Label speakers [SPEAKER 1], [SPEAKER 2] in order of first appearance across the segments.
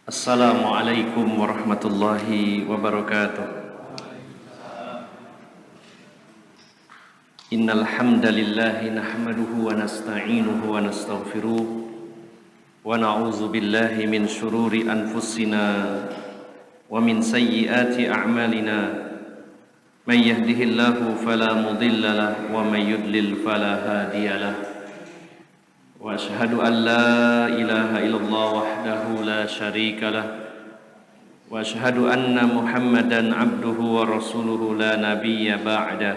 [SPEAKER 1] Assalamualaikum warahmatullahi wabarakatuh. Innal hamdalillah nahmaduhu wa nasta'inuhu wa nastaghfiruh wa na'udzu billahi min shururi anfusina wa min sayyiati a'malina. May yahdihillahu fala mudilla lahu wa may yudlil fala hadiya lahu. Wa ashhadu an la ilaha illallah wahdahu la syarika lah wa ashhadu anna Muhammadan abduhu wa rasuluhu la nabiyya ba'dah.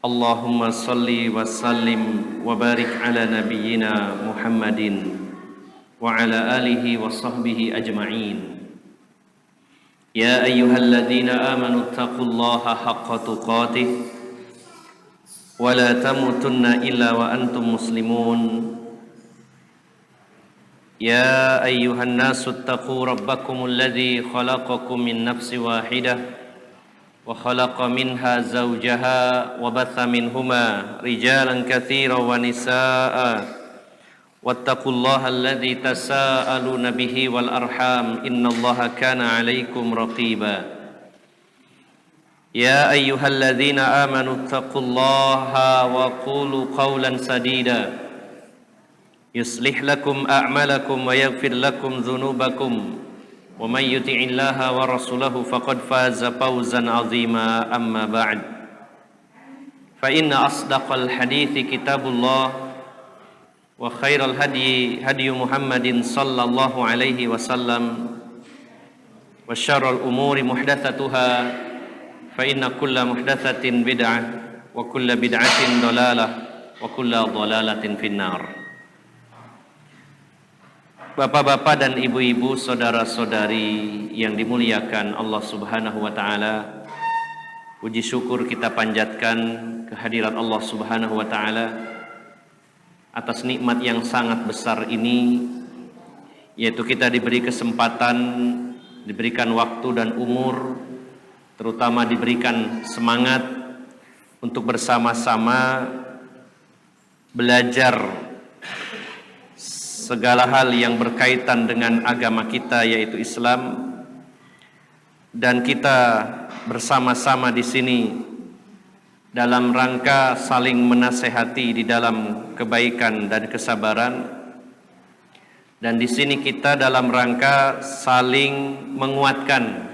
[SPEAKER 1] Allahumma salli wa sallim wa barik ala nabiyyina Muhammadin wa ala alihi wa sahbihi ajma'in. Ya ayyuhalladzina amanu taqullaha haqqa tuqatih wa la tamutunna illa wa antum muslimun. Ya ayyuhan nasu taqu rabbakumul ladzi khalaqakum min nafsin wahidah wa khalaqa minha zawjaha wa batha minhuma rijalan katsiran wa nisaa'a wattaqullaha alladzi tasaaluna bihi wal arham innallaha kana 'alaikum raqiba. Ya ayyuhalladzina amanu taqullaha wa qulu qawlan sadida yuslih lakum a'malakum wa yaghfir lakum dhunubakum wa may yuti'illaha wa rasulahu faqad faza fawzan 'azima. Amma ba'd, fa inna asdaqal hadithi kitabullah wa khairal hadyi hadyu Muhammadin sallallahu alaihi wasallam wa syarrul umuri muhdatsatuha fa inna kulla muhdatsatin bid'ah wa kulla bid'atin dhalalah wa kulla dhalalatin finnar. Bapak-bapak dan ibu-ibu, saudara-saudari yang dimuliakan Allah Subhanahu wa taala, puji syukur kita panjatkan kehadirat Allah Subhanahu wa taala atas nikmat yang sangat besar ini, yaitu kita diberi kesempatan, diberikan waktu dan umur, terutama diberikan semangat untuk bersama-sama belajar segala hal yang berkaitan dengan agama kita, yaitu Islam, dan kita bersama-sama di sini dalam rangka saling menasehati di dalam kebaikan dan kesabaran, dan di sini kita dalam rangka saling menguatkan,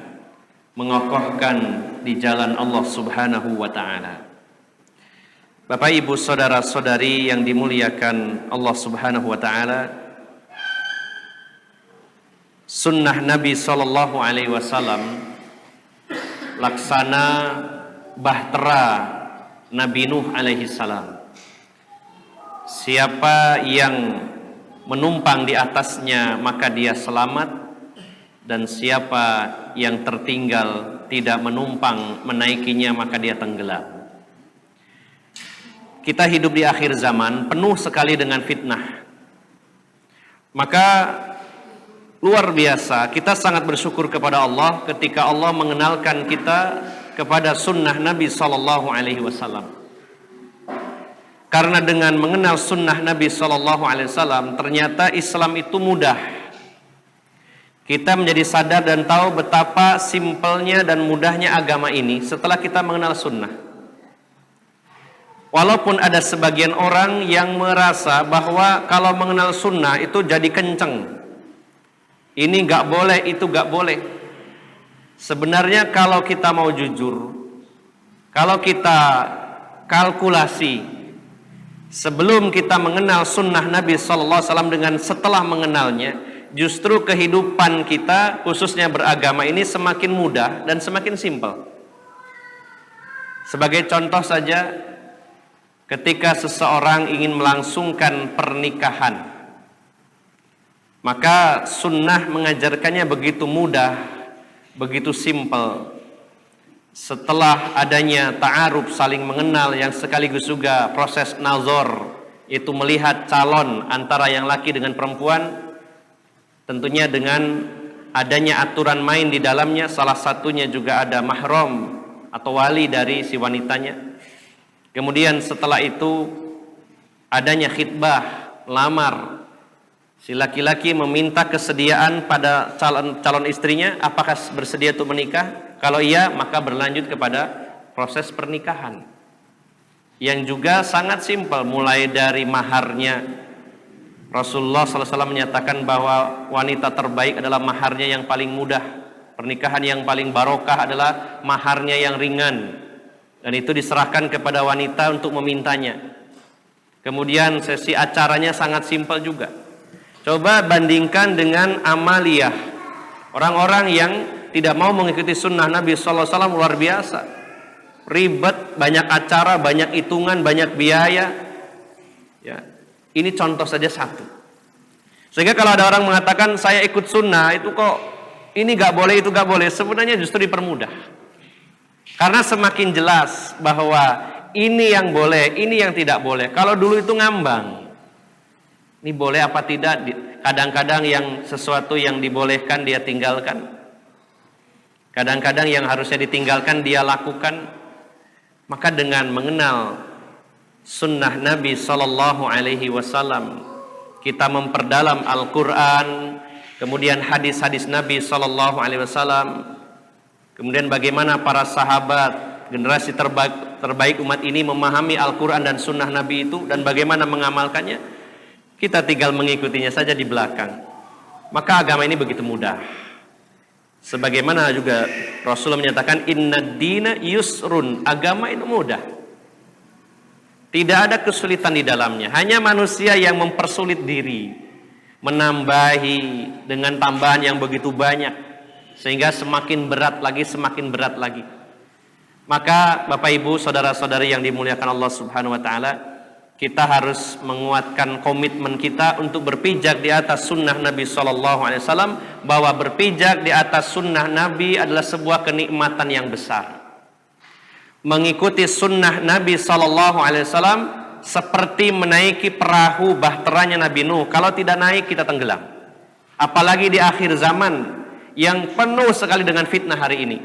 [SPEAKER 1] mengokohkan di jalan Allah Subhanahu wa taala. Bapak, Ibu, saudara-saudari yang dimuliakan Allah Subhanahu wa taala, sunnah Nabi sallallahu alaihi wasallam laksana bahtera Nabi Nuh alaihi salam. Siapa yang menumpang di atasnya maka dia selamat, dan siapa yang tertinggal tidak menumpang menaikinya maka dia tenggelam. Kita hidup di akhir zaman penuh sekali dengan fitnah. Maka luar biasa kita sangat bersyukur kepada Allah ketika Allah mengenalkan kita kepada sunnah Nabi sallallahu alaihi wasallam. Karena dengan mengenal sunnah Nabi sallallahu alaihi wasallam, ternyata Islam itu mudah. Kita menjadi sadar dan tahu betapa simpelnya dan mudahnya agama ini setelah kita mengenal sunnah. Walaupun ada sebagian orang yang merasa bahwa kalau mengenal sunnah itu jadi kenceng, ini gak boleh, itu gak boleh. Sebenarnya kalau kita mau jujur, kalau kita kalkulasi sebelum kita mengenal sunnah Nabi SAW dengan setelah mengenalnya, justru kehidupan kita khususnya beragama ini semakin mudah dan semakin simpel. Sebagai contoh saja, ketika seseorang ingin melangsungkan pernikahan, maka sunnah mengajarkannya begitu mudah, begitu simpel. Setelah adanya ta'aruf, saling mengenal, yang sekaligus juga proses nazar, yaitu melihat calon antara yang laki dengan perempuan, tentunya dengan adanya aturan main di dalamnya, salah satunya juga ada mahram atau wali dari si wanitanya. Kemudian setelah itu adanya khitbah, lamar, Si laki-laki meminta kesediaan pada calon istrinya, apakah bersedia untuk menikah? Kalau iya, maka berlanjut kepada proses pernikahan. Yang juga sangat simpel, mulai dari maharnya. Rasulullah SAW menyatakan bahwa wanita terbaik adalah maharnya yang paling mudah. Pernikahan yang paling barokah adalah maharnya yang ringan. Dan itu diserahkan kepada wanita untuk memintanya. Kemudian sesi acaranya sangat simpel juga. Coba bandingkan dengan amaliyah. Orang-orang yang tidak mau mengikuti sunnah Nabi SAW luar biasa. Ribet, banyak acara, banyak hitungan, banyak biaya. Ya, ini contoh saja satu. Sehingga kalau ada orang mengatakan saya ikut sunnah, itu kok ini gak boleh, itu gak boleh. Sebenarnya justru dipermudah. Karena semakin jelas bahwa ini yang boleh, ini yang tidak boleh. Kalau dulu itu ngambang. Ini boleh apa tidak? Kadang-kadang yang sesuatu yang dibolehkan dia tinggalkan. Kadang-kadang yang harusnya ditinggalkan dia lakukan. Maka dengan mengenal sunnah Nabi Sallallahu Alaihi Wasallam, kita memperdalam Al-Quran, kemudian hadis-hadis Nabi Sallallahu Alaihi Wasallam, kemudian bagaimana para sahabat, generasi terbaik umat ini memahami Al-Quran dan sunnah Nabi itu, dan bagaimana mengamalkannya. Kita tinggal mengikutinya saja di belakang. Maka agama ini begitu mudah. Sebagaimana juga Rasulullah menyatakan innad dina yusrun, agama itu mudah. Tidak ada kesulitan di dalamnya. Hanya manusia yang mempersulit diri, menambahi dengan tambahan yang begitu banyak, sehingga semakin berat lagi, semakin berat lagi. Maka Bapak Ibu, saudara-saudari yang dimuliakan Allah Subhanahu wa taala, kita harus menguatkan komitmen kita untuk berpijak di atas sunnah Nabi SAW, bahwa berpijak di atas sunnah Nabi adalah sebuah kenikmatan yang besar. Mengikuti sunnah Nabi SAW seperti menaiki perahu bahteranya Nabi Nuh. Kalau tidak naik, kita tenggelam. Apalagi di akhir zaman yang penuh sekali dengan fitnah hari ini.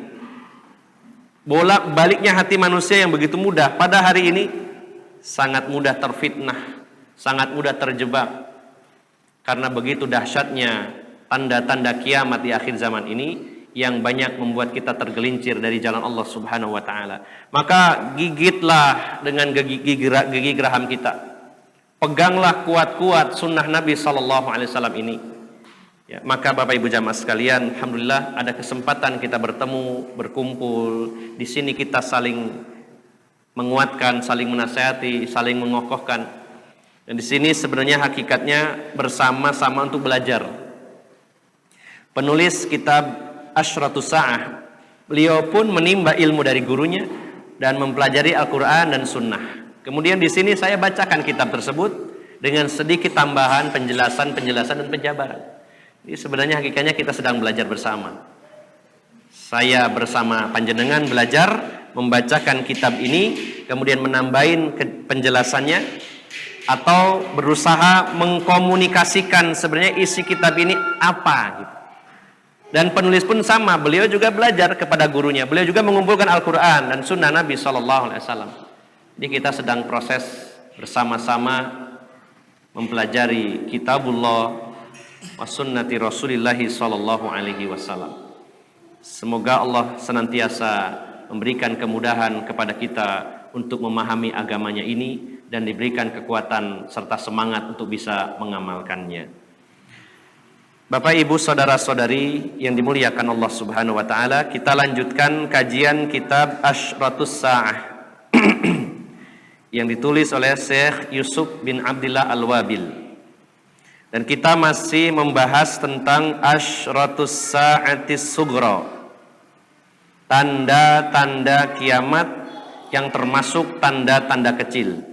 [SPEAKER 1] Bolak-baliknya hati manusia yang begitu mudah, pada hari ini sangat mudah terfitnah, sangat mudah terjebak. Karena begitu dahsyatnya tanda-tanda kiamat di akhir zaman ini, yang banyak membuat kita tergelincir dari jalan Allah Subhanahu wa taala. Maka gigitlah dengan gigi geraham kita. Peganglah kuat-kuat sunnah Nabi sallallahu alaihi wasallam ini. Ya, maka Bapak Ibu jamaah sekalian, alhamdulillah ada kesempatan kita bertemu, berkumpul. Di sini kita saling menguatkan, saling menasihati, saling mengokohkan. Dan di sini sebenarnya hakikatnya bersama-sama untuk belajar. Penulis kitab Asyratus Sa'ah, beliau pun menimba ilmu dari gurunya dan mempelajari Al-Quran dan Sunnah. Kemudian di sini saya bacakan kitab tersebut dengan sedikit tambahan penjelasan dan penjabaran. Jadi sebenarnya hakikatnya kita sedang belajar bersama. Saya bersama panjenengan belajar membacakan kitab ini, kemudian menambahin penjelasannya, atau berusaha mengkomunikasikan sebenarnya isi kitab ini apa gitu. Dan penulis pun sama, beliau juga belajar kepada gurunya. Beliau juga mengumpulkan Al-Quran dan Sunnah Nabi SAW. Jadi kita sedang proses bersama-sama mempelajari Kitabullah wa Sunnati Rasulillahi SAW. Semoga Allah senantiasa memberikan kemudahan kepada kita untuk memahami agamanya ini dan diberikan kekuatan serta semangat untuk bisa mengamalkannya. Bapak Ibu saudara-saudari yang dimuliakan Allah Subhanahu wa taala, kita lanjutkan kajian kitab Asyratus Sa'ah yang ditulis oleh Syekh Yusuf bin Abdillah Al-Wabil. Dan kita masih membahas tentang Asyratus Sa'atis Sughra, tanda-tanda kiamat yang termasuk tanda-tanda kecil.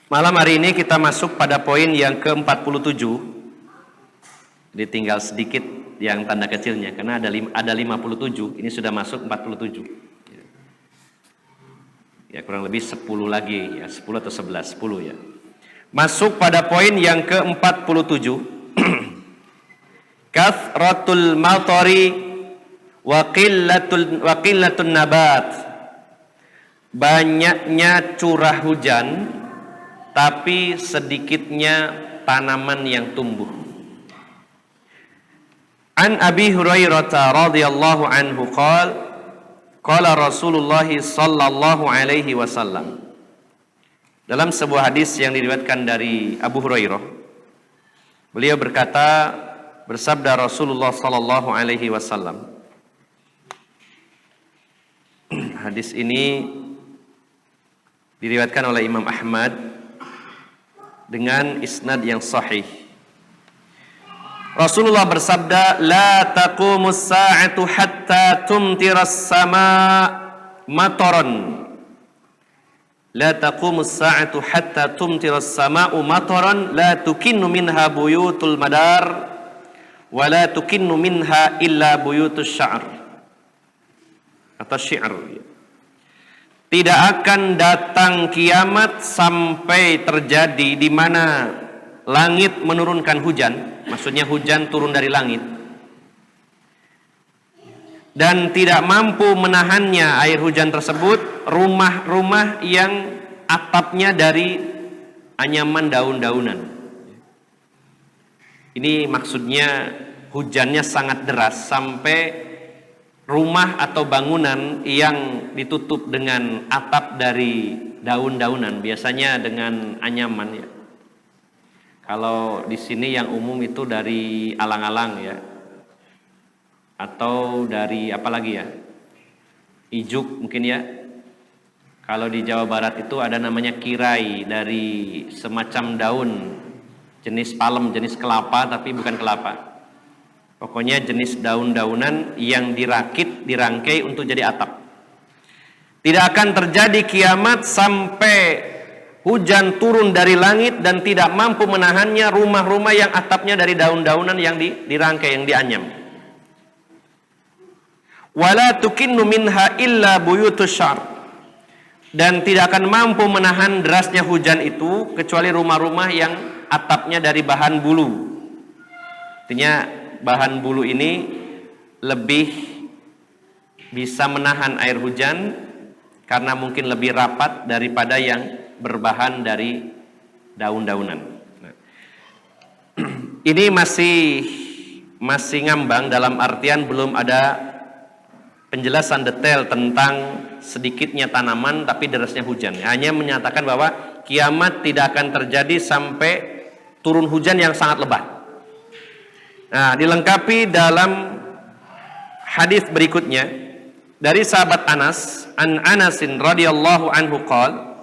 [SPEAKER 1] Malam hari ini kita masuk pada poin yang ke-47. Jadi tinggal sedikit yang tanda kecilnya, karena ada 57, ini sudah masuk 47. Ya kurang lebih 10 lagi, ya 10 atau 11, 10 ya. Masuk pada poin yang ke-47. Kathratul matari wa qillatun nabat. Banyaknya curah hujan tapi sedikitnya tanaman yang tumbuh. An Abi Hurairah radhiyallahu anhu qala Rasulullah sallallahu alaihi wasallam. Dalam sebuah hadis yang diriwayatkan dari Abu Hurairah, beliau berkata, bersabda Rasulullah sallallahu alaihi wasallam. Hadis ini diriwayatkan oleh Imam Ahmad dengan isnad yang sahih. Rasulullah bersabda, "La taqumus sa'atu hatta tumtiras sama' mataran." La taqumus sa'atu hatta tumtiras sama'u mataran la tukinnu minha buyutul madar wa la tukinnu minha illa buyutus sya'r. Atau syi'r. Tidak akan datang kiamat sampai terjadi di mana langit menurunkan hujan, maksudnya hujan turun dari langit, dan tidak mampu menahannya air hujan tersebut, rumah-rumah yang atapnya dari anyaman daun-daunan. Ini maksudnya hujannya sangat deras sampai rumah atau bangunan yang ditutup dengan atap dari daun-daunan, biasanya dengan anyaman ya. Kalau di sini yang umum itu dari alang-alang ya, atau dari apa lagi ya, ijuk mungkin ya. Kalau di Jawa Barat itu ada namanya kirai, dari semacam daun jenis palem, jenis kelapa tapi bukan kelapa. Pokoknya jenis daun-daunan yang dirakit, dirangkai untuk jadi atap. Tidak akan terjadi kiamat sampai hujan turun dari langit dan tidak mampu menahannya rumah-rumah yang atapnya dari daun-daunan yang dirangkai, yang dianyam. Wala tukinnu minha illa buyutus syar. Dan tidak akan mampu menahan derasnya hujan itu kecuali rumah-rumah yang atapnya dari bahan bulu. Artinya bahan bulu ini lebih bisa menahan air hujan karena mungkin lebih rapat daripada yang berbahan dari daun-daunan. Ini masih ngambang, dalam artian belum ada penjelasan detail tentang sedikitnya tanaman tapi derasnya hujan. Hanya menyatakan bahwa kiamat tidak akan terjadi sampai turun hujan yang sangat lebat. Nah, dilengkapi dalam hadis berikutnya dari sahabat Anas, an Anasin radhiyallahu anhu qala,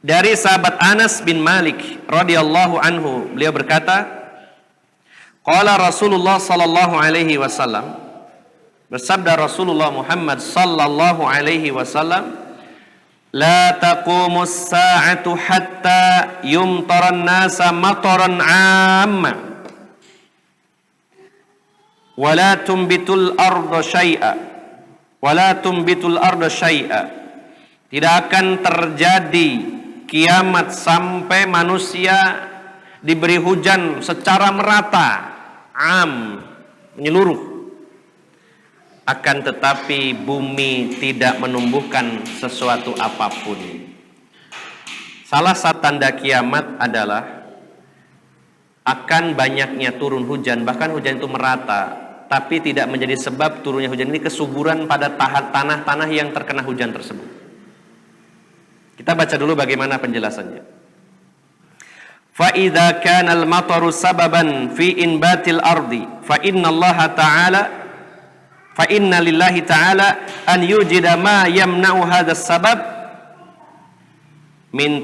[SPEAKER 1] dari sahabat Anas bin Malik radhiyallahu anhu, beliau berkata, qala Rasulullah sallallahu alaihi wasallam, bersabda Rasulullah Muhammad sallallahu alaihi wasallam, la taqumus sa'atu hatta yumtaran nasa mataran 'amma wa la tumbitul arda syai'a wa la tumbitul arda syai'a. Tidak akan terjadi kiamat sampai manusia diberi hujan secara merata, menyeluruh. Akan tetapi bumi tidak menumbuhkan sesuatu apapun. Salah satu tanda kiamat adalah akan banyaknya turun hujan, bahkan hujan itu merata, tapi tidak menjadi sebab turunnya hujan ini kesuburan pada tanah-tanah yang terkena hujan tersebut. Kita baca dulu bagaimana penjelasannya. Fa idza kana al-mataru sababan fi inbatil ardi fa inna lillahi ta'ala an yujida ma yamna'u hadzal sabab min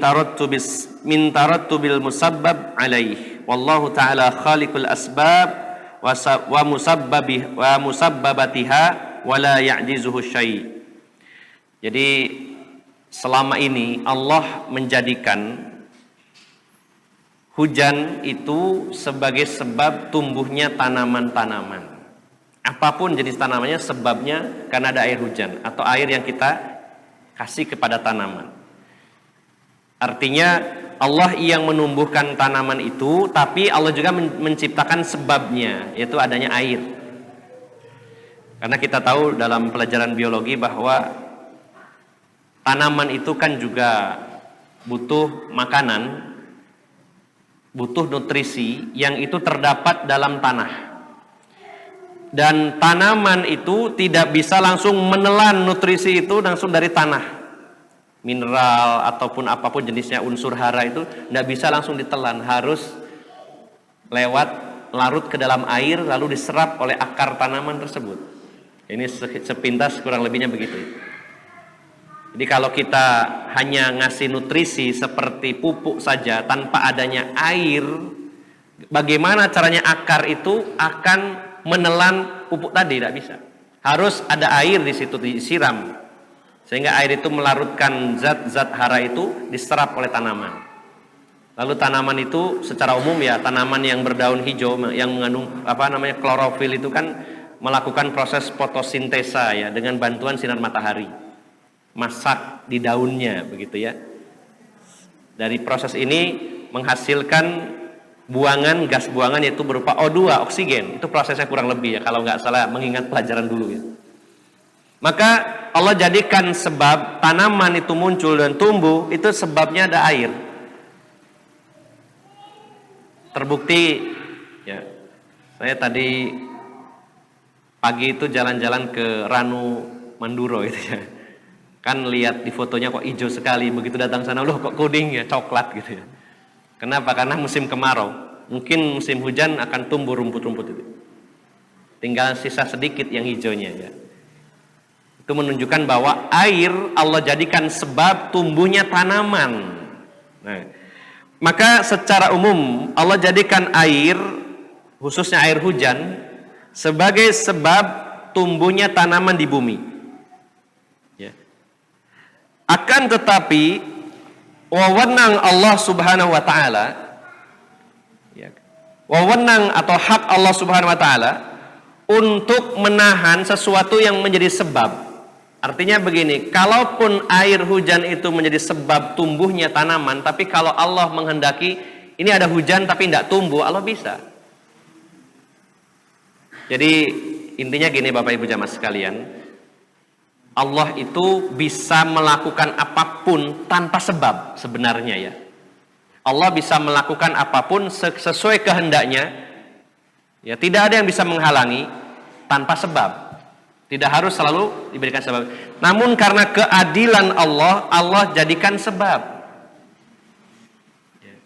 [SPEAKER 1] tarattubil musabbab alaih. Wallahu ta'ala khaliqul asbab wa musabbabatiha wa la ya'jizuhu syai'. Jadi selama ini Allah menjadikan hujan itu sebagai sebab tumbuhnya tanaman-tanaman. Apapun jenis tanamannya, sebabnya karena ada air hujan atau air yang kita kasih kepada tanaman. Artinya Allah yang menumbuhkan tanaman itu, tapi Allah juga menciptakan sebabnya, yaitu adanya air. Karena kita tahu dalam pelajaran biologi bahwa tanaman itu kan juga butuh makanan, butuh nutrisi yang itu terdapat dalam tanah. Dan tanaman itu tidak bisa langsung menelan nutrisi itu langsung dari tanah. Mineral ataupun apapun jenisnya unsur hara itu tidak bisa langsung ditelan, harus lewat larut ke dalam air lalu diserap oleh akar tanaman tersebut. Ini sepintas kurang lebihnya begitu. Jadi kalau kita hanya ngasih nutrisi seperti pupuk saja tanpa adanya air, bagaimana caranya akar itu akan menelan pupuk tadi? Tidak bisa. Harus ada air di situ disiram, sehingga air itu melarutkan zat-zat hara itu diserap oleh tanaman. Lalu tanaman itu secara umum ya, tanaman yang berdaun hijau yang mengandung klorofil itu kan melakukan proses fotosintesa ya dengan bantuan sinar matahari. Masak di daunnya begitu ya. Dari proses ini menghasilkan buangan, gas buangan yaitu berupa O2, oksigen. Itu prosesnya kurang lebih ya, kalau nggak salah mengingat pelajaran dulu ya. Maka Allah jadikan sebab tanaman itu muncul dan tumbuh, itu sebabnya ada air. Terbukti ya, saya tadi pagi itu jalan-jalan ke Ranu Manduro itu ya. Kan lihat di fotonya kok hijau sekali, begitu datang sana loh kok kuning ya, coklat gitu ya. Kenapa? Karena musim kemarau. Mungkin musim hujan akan tumbuh rumput-rumput itu. Tinggal sisa sedikit yang hijaunya ya. Itu menunjukkan bahwa air Allah jadikan sebab tumbuhnya tanaman. Nah, maka secara umum Allah jadikan air, khususnya air hujan, sebagai sebab tumbuhnya tanaman di bumi. Ya. Akan tetapi wewenang Allah Subhanahu wa taala, ya, wewenang atau hak Allah Subhanahu wa taala untuk menahan sesuatu yang menjadi sebab. Artinya begini, kalaupun air hujan itu menjadi sebab tumbuhnya tanaman, tapi kalau Allah menghendaki ini ada hujan tapi tidak tumbuh, Allah bisa. Jadi intinya gini Bapak Ibu jamaah sekalian, Allah itu bisa melakukan apapun tanpa sebab sebenarnya ya. Allah bisa melakukan apapun sesuai kehendaknya. Ya, tidak ada yang bisa menghalangi tanpa sebab. Tidak harus selalu diberikan sebab. Namun karena keadilan Allah, Allah jadikan sebab. Ya.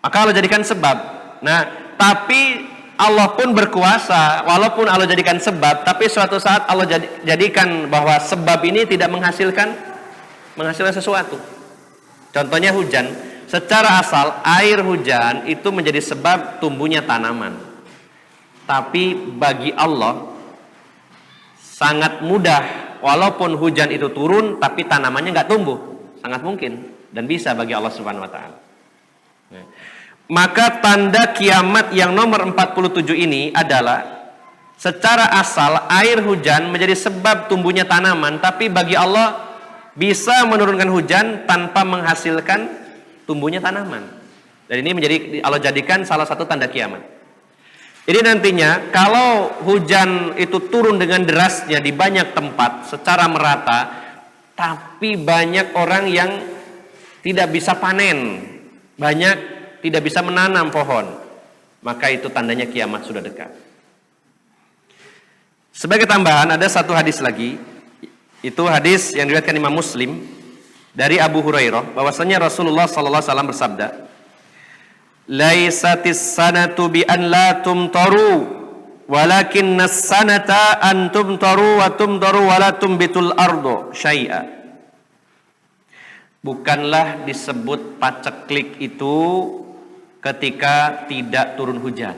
[SPEAKER 1] Maka Allah jadikan sebab. Nah, tapi Allah pun berkuasa, walaupun Allah jadikan sebab, tapi suatu saat Allah jadikan bahwa sebab ini tidak menghasilkan sesuatu. Contohnya hujan. Secara asal air hujan itu menjadi sebab tumbuhnya tanaman. Tapi bagi Allah sangat mudah, walaupun hujan itu turun tapi tanamannya nggak tumbuh, sangat mungkin dan bisa bagi Allah Subhanahu wa taala. Nah, maka tanda kiamat yang nomor 47 ini adalah secara asal air hujan menjadi sebab tumbuhnya tanaman, tapi bagi Allah bisa menurunkan hujan tanpa menghasilkan tumbuhnya tanaman. Dan ini menjadi Allah jadikan salah satu tanda kiamat. Jadi nantinya kalau hujan itu turun dengan derasnya di banyak tempat secara merata, tapi banyak orang yang tidak bisa panen, banyak tidak bisa menanam pohon, maka itu tandanya kiamat sudah dekat. Sebagai tambahan ada satu hadis lagi, itu hadis yang diriwayatkan Imam Muslim dari Abu Hurairah, bahwasanya Rasulullah SAW bersabda, "Laisatis sanatu bi an la tumtaru, walakinnas sanata an tumtaru wa tumtaru wa la tumbitul ardu syai'a." Bukanlah disebut paceklik itu ketika tidak turun hujan.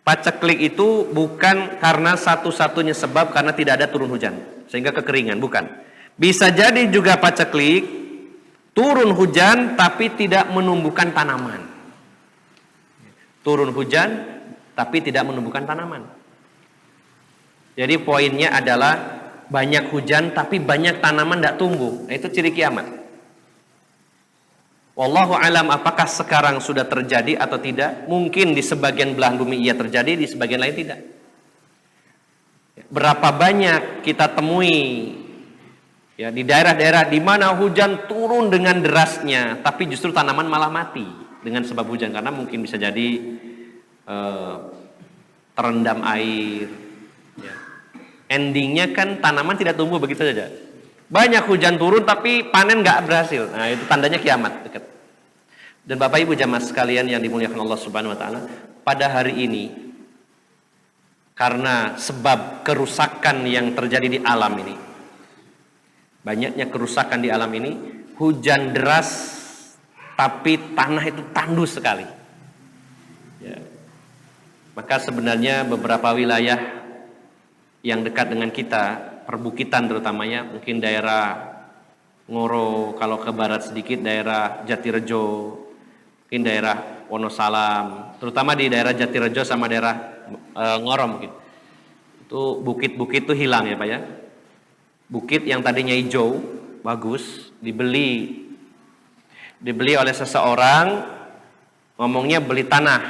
[SPEAKER 1] Paceklik itu bukan karena satu-satunya sebab karena tidak ada turun hujan sehingga kekeringan, bukan. Bisa jadi juga paceklik turun hujan tapi tidak menumbuhkan tanaman. Turun hujan tapi tidak menumbuhkan tanaman. Jadi poinnya adalah banyak hujan tapi banyak tanaman tidak tumbuh. Nah, itu ciri kiamat. Wallahu alam apakah sekarang sudah terjadi atau tidak? Mungkin di sebagian belahan bumi ia terjadi, di sebagian lain tidak. Berapa banyak kita temui Ya, di daerah-daerah di mana hujan turun dengan derasnya, tapi justru tanaman malah mati dengan sebab hujan karena mungkin bisa jadi terendam air. Ya. Endingnya kan tanaman tidak tumbuh begitu saja. Banyak hujan turun tapi panen nggak berhasil. Nah itu tandanya kiamat dekat. Dan Bapak Ibu jamaah sekalian yang dimuliakan Allah Subhanahu Wa Taala, pada hari ini karena sebab kerusakan yang terjadi di alam ini, banyaknya kerusakan di alam ini, hujan deras tapi tanah itu tandus sekali. Ya. Maka sebenarnya beberapa wilayah yang dekat dengan kita, perbukitan terutamanya, mungkin daerah Ngoro, kalau ke barat sedikit daerah Jatirejo, mungkin daerah Wonosalam, terutama di daerah Jatirejo sama daerah Ngoro mungkin. Itu bukit-bukit itu hilang ya Pak ya. Bukit yang tadinya hijau, bagus, dibeli oleh seseorang, ngomongnya beli tanah.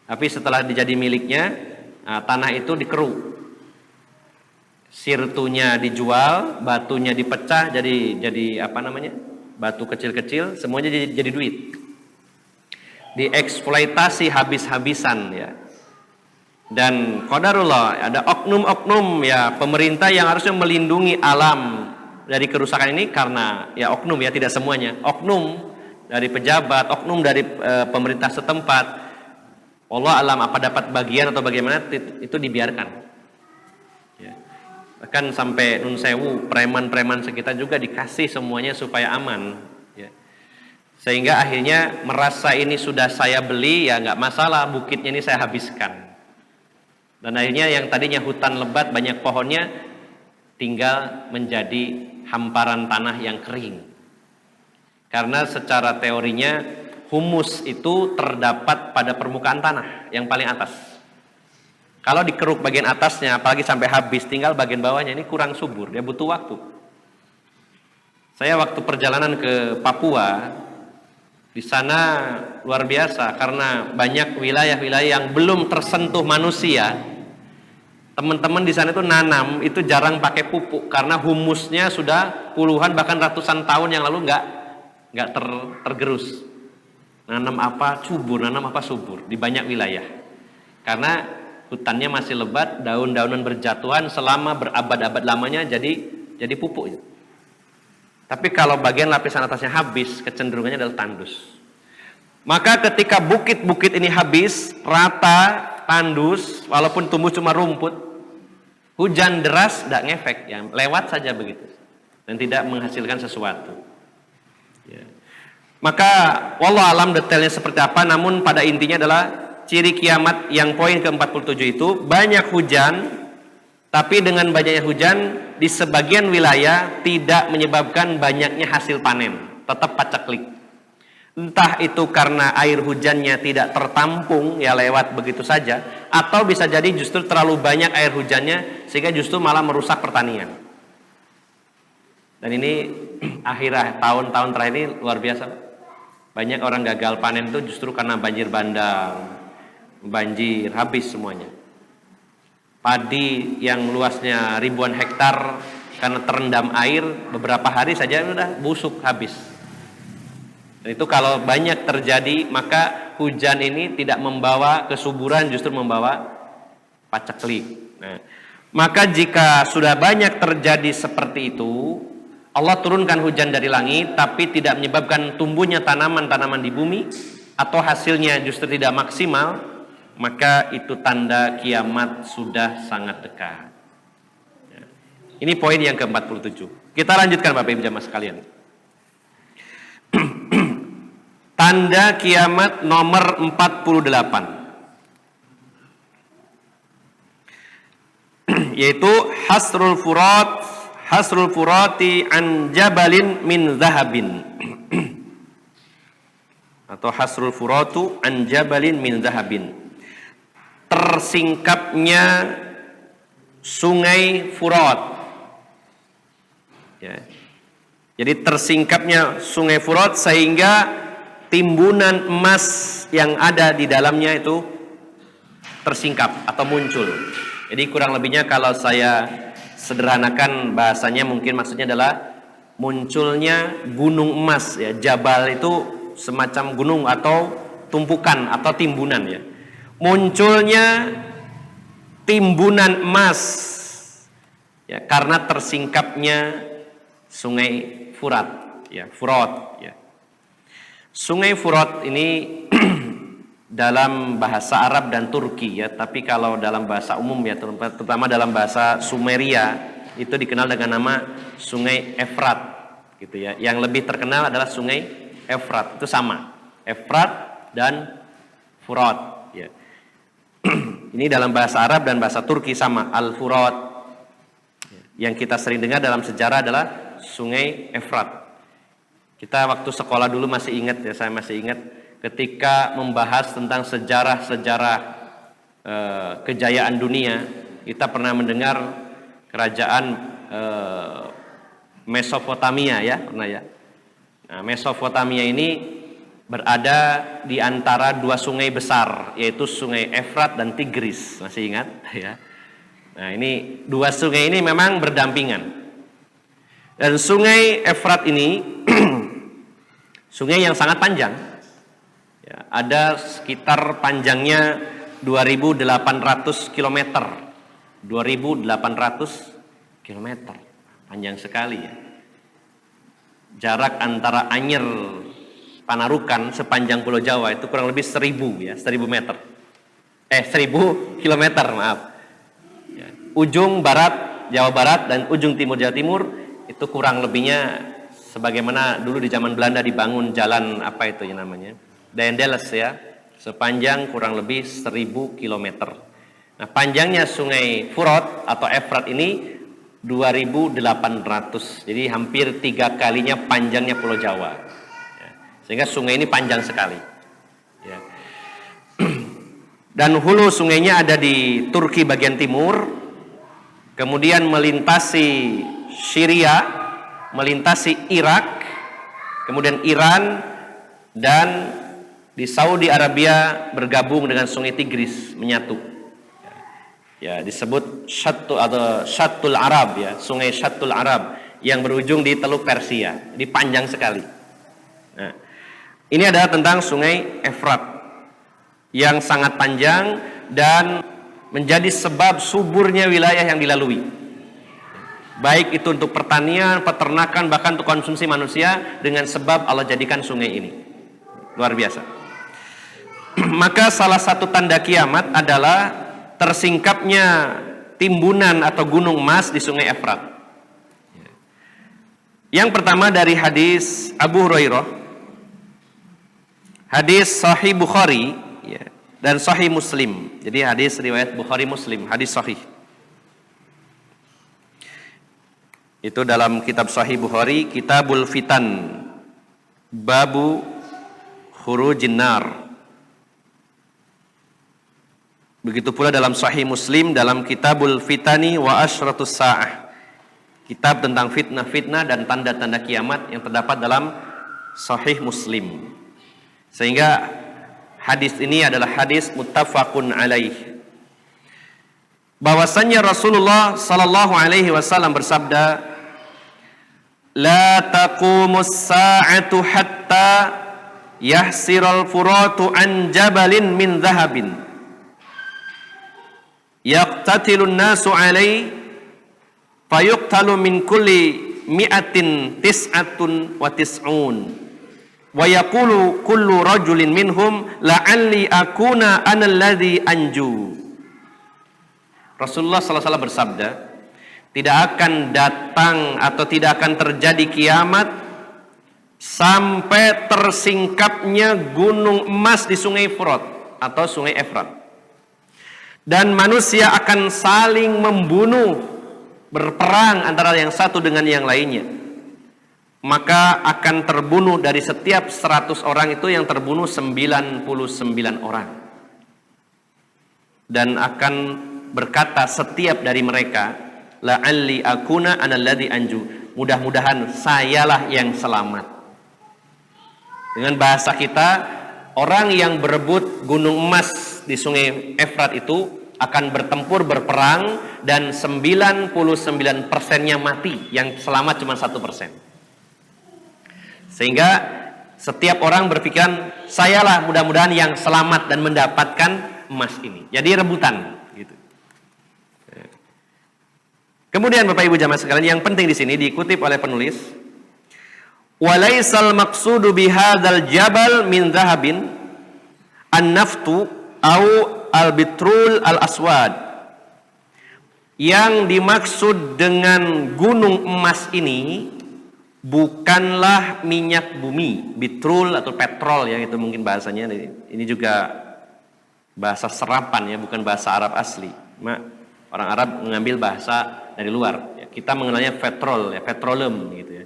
[SPEAKER 1] Tapi setelah dijadi miliknya, tanah itu dikeruk. Sirtunya dijual, batunya dipecah jadi apa namanya? Batu kecil-kecil, semuanya jadi duit. Dieksploitasi habis-habisan ya. Dan qadarullah, ada oknum-oknum ya pemerintah yang harusnya melindungi alam dari kerusakan ini karena ya oknum ya, tidak semuanya. Oknum dari pejabat, oknum dari pemerintah setempat. Allah alam apa dapat bagian atau bagaimana itu dibiarkan. Ya. Bahkan sampai nun sewu preman-preman sekitar juga dikasih semuanya supaya aman. Ya. Sehingga akhirnya merasa ini sudah saya beli ya nggak masalah, bukitnya ini saya habiskan. Dan akhirnya yang tadinya hutan lebat banyak pohonnya tinggal menjadi hamparan tanah yang kering. Karena secara teorinya humus itu terdapat pada permukaan tanah yang paling atas. Kalau dikeruk bagian atasnya apalagi sampai habis, tinggal bagian bawahnya ini kurang subur, dia butuh waktu. Saya waktu perjalanan ke Papua, di sana luar biasa karena banyak wilayah-wilayah yang belum tersentuh manusia. Teman-teman di sana itu nanam itu jarang pakai pupuk karena humusnya sudah puluhan bahkan ratusan tahun yang lalu nggak tergerus. Nanam apa subur di banyak wilayah. Karena hutannya masih lebat, daun-daunan berjatuhan selama berabad-abad lamanya jadi pupuk. Tapi kalau bagian lapisan atasnya habis, kecenderungannya adalah tandus. Maka ketika bukit-bukit ini habis, rata, tandus, walaupun tumbuh cuma rumput, hujan deras tidak ngefek, ya, lewat saja begitu. Dan tidak menghasilkan sesuatu. Ya. Maka, wallah alam detailnya seperti apa, namun pada intinya adalah ciri kiamat yang poin ke-47 itu, banyak hujan, tapi dengan banyaknya hujan di sebagian wilayah tidak menyebabkan banyaknya hasil panen, tetap paceklik. Entah itu karena air hujannya tidak tertampung ya lewat begitu saja, atau bisa jadi justru terlalu banyak air hujannya sehingga justru malah merusak pertanian. Dan ini akhir tahun-tahun terakhir ini luar biasa. Banyak orang gagal panen itu justru karena banjir bandang, banjir habis semuanya. Padi yang luasnya ribuan hektar karena terendam air beberapa hari saja sudah busuk habis. Dan itu kalau banyak terjadi maka hujan ini tidak membawa kesuburan, justru membawa paceklik. Nah, maka jika sudah banyak terjadi seperti itu, Allah turunkan hujan dari langit tapi tidak menyebabkan tumbuhnya tanaman-tanaman di bumi atau hasilnya justru tidak maksimal, maka itu tanda kiamat sudah sangat dekat. Ya. Ini poin yang ke-47. Kita lanjutkan Bapak Ibu jamaah sekalian. Tanda kiamat nomor 48. Yaitu hasrul furati an jabalin min zahabin. Atau hasrul furatu an jabalin min zahabin. Tersingkapnya sungai Furat. Ya. Jadi tersingkapnya sungai Furat sehingga timbunan emas yang ada di dalamnya itu tersingkap atau muncul. Jadi kurang lebihnya kalau saya sederhanakan bahasanya mungkin maksudnya adalah munculnya gunung emas ya. Jabal itu semacam gunung atau tumpukan atau timbunan ya. Munculnya timbunan emas ya karena tersingkapnya Sungai Furat ya, Furat ya. Sungai Furat ini dalam bahasa Arab dan Turki ya, tapi kalau dalam bahasa umum ya, terutama dalam bahasa Sumeria itu dikenal dengan nama Sungai Efrat gitu ya. Yang lebih terkenal adalah Sungai Efrat, itu sama. Efrat dan Furat ya. Ini dalam bahasa Arab dan bahasa Turki sama, Al-Furat. Yang kita sering dengar dalam sejarah adalah Sungai Efrat. Kita waktu sekolah dulu masih ingat ya, saya masih ingat ketika membahas tentang sejarah-sejarah kejayaan dunia, kita pernah mendengar kerajaan Mesopotamia ya, pernah ya. Nah, Mesopotamia ini berada di antara dua sungai besar, yaitu Sungai Efrat dan Tigris, masih ingat ya. Nah, ini dua sungai ini memang berdampingan. Dan Sungai Efrat ini sungai yang sangat panjang. Ya, ada sekitar panjangnya 2.800 km. 2.800 km. Panjang sekali ya. Jarak antara Anyer Panarukan sepanjang Pulau Jawa itu kurang lebih 1.000 ya, 1.000 meter. 1.000 kilometer, maaf. Ya. Ujung barat Jawa Barat dan ujung timur Jawa Timur itu kurang lebihnya sebagaimana dulu di zaman Belanda dibangun jalan apa itu ya namanya? Daendeles ya, sepanjang kurang lebih 1.000 km. Nah, panjangnya Sungai Furat atau Efrat ini 2.800, jadi hampir 3 kalinya panjangnya Pulau Jawa. Ya, sehingga sungai ini panjang sekali. Ya. Dan hulu sungainya ada di Turki bagian timur, kemudian melintasi Syria, melintasi Irak, kemudian Iran, dan di Saudi Arabia bergabung dengan Sungai Tigris, menyatu. Ya, disebut Syattul Arab ya, Sungai Syattul Arab yang berujung di Teluk Persia. Jadi panjang sekali. Nah, ini adalah tentang Sungai Efrat yang sangat panjang dan menjadi sebab suburnya wilayah yang dilalui. Baik itu untuk pertanian, peternakan, bahkan untuk konsumsi manusia, dengan sebab Allah jadikan sungai ini. Luar biasa. Maka salah satu tanda kiamat adalah tersingkapnya timbunan atau gunung emas di Sungai Efrat. Yang pertama dari hadis Abu Hurairah, hadis Sahih Bukhari ya, dan Sahih Muslim. Jadi hadis riwayat Bukhari Muslim, hadis Sahih. Itu dalam kitab Sahih Bukhari, Kitabul Fitan, Babu Khurujin Nar. Begitu pula dalam Sahih Muslim, dalam Kitabul Fitani wa Asyratus Sa'ah, kitab tentang fitnah-fitnah dan tanda-tanda kiamat yang terdapat dalam Sahih Muslim. Sehingga hadis ini adalah hadis muttafaqun alaih. Bahwasannya Rasulullah sallallahu alaihi wasallam bersabda, "La taqumus sa'atu hatta yahsiral furatu an jabalin min dhahabin. Yaqtatilun nasu alai fayuqtalu min kulli mi'atin tis'atun wa tis'un wa yaqulu kullu rajulin minhum la'alli akuna ana alladhi anju." Rasulullah sallallahu alaihi wasallam bersabda, tidak akan datang atau tidak akan terjadi kiamat sampai tersingkapnya gunung emas di Sungai Furat atau Sungai Efrat. Dan manusia akan saling membunuh, berperang antara yang satu dengan yang lainnya. Maka akan terbunuh dari setiap 100 orang itu yang terbunuh 99 orang. Dan akan berkata setiap dari mereka, la'alli akuna analladzi anju. Mudah-mudahan sayalah yang selamat. Dengan bahasa kita, orang yang berebut gunung emas di Sungai Efrat itu akan bertempur, berperang, dan 99%-nya mati, yang selamat cuma 1%. Sehingga setiap orang berpikiran, sayalah mudah-mudahan yang selamat dan mendapatkan emas ini. Jadi rebutan gitu. Kemudian Bapak Ibu jamaah sekalian, yang penting di sini dikutip oleh penulis, walaisal maqsudu bihadzal jabal min dhahabin an-naftu au al-bitrul al-aswad. Yang dimaksud dengan gunung emas ini bukanlah minyak bumi, bitrul atau petrol ya, itu mungkin bahasanya. Ini juga bahasa serapan ya, bukan bahasa Arab asli. Orang Arab mengambil bahasa dari luar. Ya, kita mengenalnya petrol ya, petroleum gitu ya.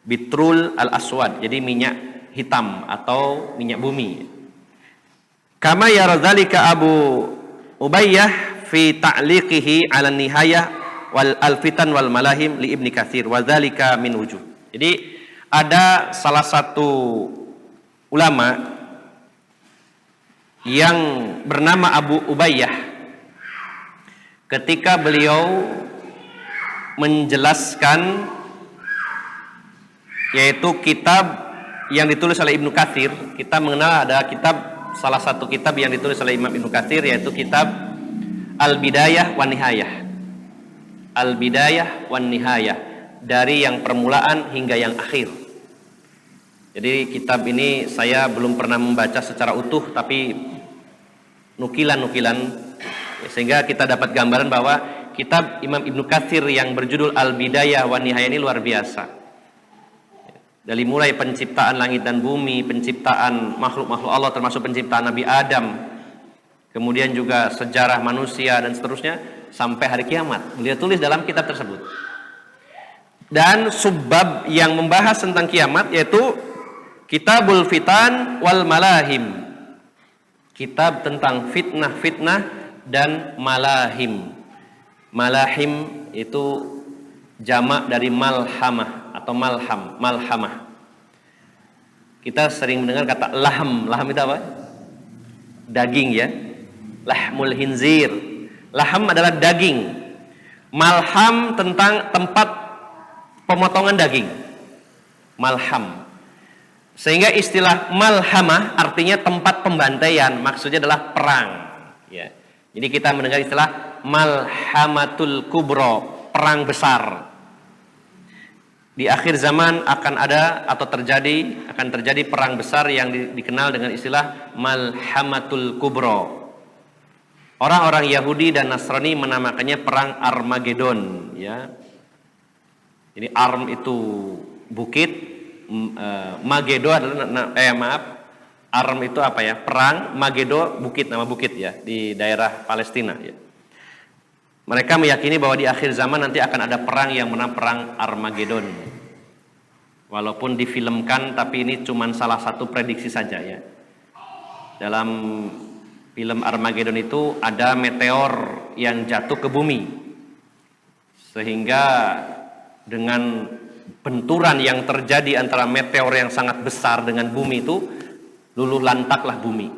[SPEAKER 1] Bitrul al-aswad, jadi minyak hitam atau minyak bumi. Kama yaradzalika Abu Ubayyah fi ta'liqihi 'ala nihayah wal alfitan wal malahim li Ibnu Katsir wa dzalika min wujuh. Jadi ada salah satu ulama yang bernama Abu Ubayyah, ketika beliau menjelaskan yaitu kitab yang ditulis oleh Ibnu Katsir. Kita mengenal ada kitab, salah satu kitab yang ditulis oleh Imam Ibnu Katsir, yaitu kitab Al-Bidayah wan Nihayah. Al-Bidayah wan Nihayah, dari yang permulaan hingga yang akhir. Jadi kitab ini saya belum pernah membaca secara utuh, tapi nukilan-nukilan, sehingga kita dapat gambaran bahwa kitab Imam Ibnu Katsir yang berjudul Al-Bidayah wan Nihayah ini luar biasa. Dari mulai penciptaan langit dan bumi, penciptaan makhluk-makhluk Allah termasuk penciptaan Nabi Adam, kemudian juga sejarah manusia dan seterusnya sampai hari kiamat. Beliau tulis dalam kitab tersebut. Dan subbab yang membahas tentang kiamat yaitu Kitabul Fitan wal Malahim. Kitab tentang fitnah-fitnah dan malahim. Malahim itu jamak dari malhamah atau malhamah. Kita sering mendengar kata laham. Laham itu apa? Daging ya. Lahmul hinzir. Laham adalah daging. Malham tentang tempat pemotongan daging. Malham. Sehingga istilah malhamah artinya tempat pembantaian, maksudnya adalah perang ya. Jadi kita mendengar istilah malhamatul kubro, perang besar. Di akhir zaman akan ada atau akan terjadi perang besar yang dikenal dengan istilah malhamatul kubro. Orang-orang Yahudi dan Nasrani menamakannya perang Armageddon ya. Jadi Arm itu bukit, Magedo adalah Arm itu apa ya? Perang, Magedo bukit, nama bukit ya di daerah Palestina ya. Mereka meyakini bahwa di akhir zaman nanti akan ada perang yang menang, perang Armageddon. Walaupun difilmkan, tapi ini cuma salah satu prediksi saja ya. Dalam film Armageddon itu ada meteor yang jatuh ke bumi, sehingga dengan benturan yang terjadi antara meteor yang sangat besar dengan bumi itu, luluh lantaklah bumi.